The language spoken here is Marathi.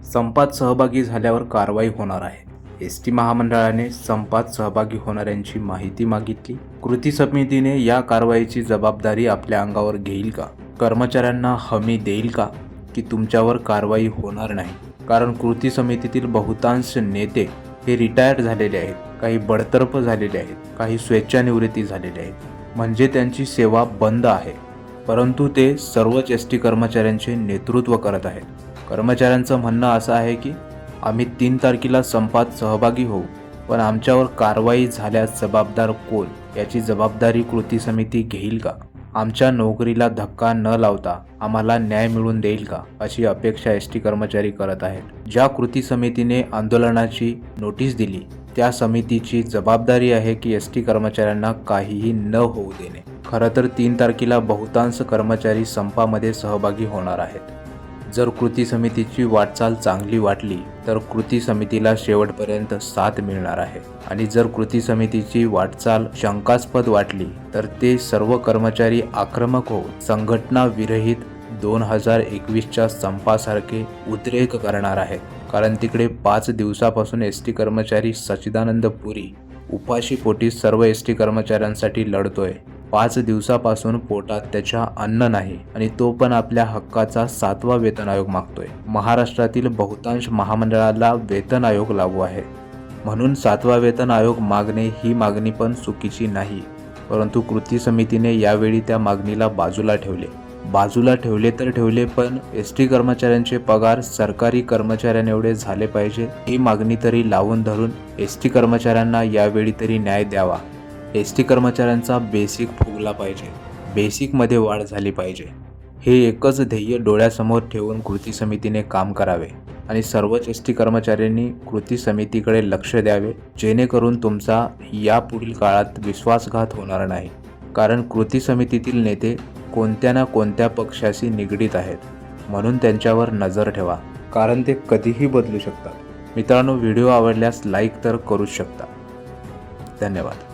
संपात सहभागी झाल्यावर कारवाई होणार आहे. एसटी महामंडळाने संपात सहभागी होणाऱ्यांची माहिती मागितली. कृती समितीने या कारवाईची जबाबदारी आपल्या अंगावर घेईल का? कर्मचाऱ्यांना हमी देईल का की तुमच्यावर कारवाई होणार नाही? कारण कृती समितीतील बहुतांश नेते हे रिटायर्ड झालेले आहेत, काही बडतर्फ झालेले आहेत, काही स्वेच्छानिवृत्ती झालेले आहेत, म्हणजे त्यांची सेवा बंद आहे. परंतु ते सर्वच एसटी कर्मचाऱ्यांचे नेतृत्व करत आहेत. कर्मचाऱ्यांचं म्हणणं असं आहे की आम्ही 3 तारखेला संपात सहभागी होऊ, पण आमच्यावर कारवाई झाल्यास जबाबदार कोण याची जबाबदारी कृती समिती घेईल का? आमच्या नोकरीला धक्का न लावता आम्हाला न्याय मिळवून देईल का, अशी अपेक्षा एसटी कर्मचारी करत आहेत. ज्या कृती समितीने आंदोलनाची नोटीस दिली त्या समितीची जबाबदारी आहे की एसटी कर्मचाऱ्यांना काहीही न होऊ देणे. खरं तर 3 तारखेला बहुतांश कर्मचारी संपामध्ये सहभागी होणार आहेत. जर कृती समितीची वाटचाल चांगली वाटली तर कृती समितीला शेवटपर्यंत साथ मिळणार आहे, आणि जर कृती समितीची वाटचाल शंकास्पद वाटली तर ते सर्व कर्मचारी आक्रमक होऊन संघटना विरहित 2021च्या संपासारखे उद्रेक करणार आहेत. कारण तिकडे 5 दिवसापासून एसटी कर्मचारी सच्चिदानंद पुरी उपाशीपोटी सर्व एसटी कर्मचाऱ्यांसाठी लढतोय. 5 दिवसापासून पोटात त्याच्या अन्न नाही, आणि तो पण आपल्या हक्काचा 7वा वेतन आयोग मागतोय. महाराष्ट्रातील बहुतांश महामंडळाला वेतन आयोग लागू आहे, म्हणून 7वा वेतन आयोग मागणे ही मागणी पण चुकीची नाही. परंतु कृती समितीने यावेळी त्या मागणीला बाजूला ठेवले तर ठेवले, पण एसटी कर्मचाऱ्यांचे पगार सरकारी कर्मचाऱ्यांएवढे झाले पाहिजे ही मागणी तरी लावून धरून एसटी कर्मचाऱ्यांना यावेळी तरी न्याय द्यावा. एसटी कर्मचाऱ्यांचा बेसिक फुगला पाहिजे, बेसिकमध्ये वाढ झाली पाहिजे. हे एकच ध्येय डोळ्यासमोर ठेवून कृती समितीने काम करावे, आणि सर्वच एसटी कर्मचाऱ्यांनी कृती समितीकडे लक्ष द्यावे, जेणेकरून तुमचा यापुढील काळात विश्वासघात होणार नाही. कारण कृती समितीतील नेते कोणत्या ना कोणत्या पक्षाशी निगडीत आहेत, म्हणून त्यांच्यावर नजर ठेवा, कारण ते कधीही बदलू शकतात. मित्रांनो, व्हिडिओ आवडल्यास लाईक तर करूच शकता. धन्यवाद.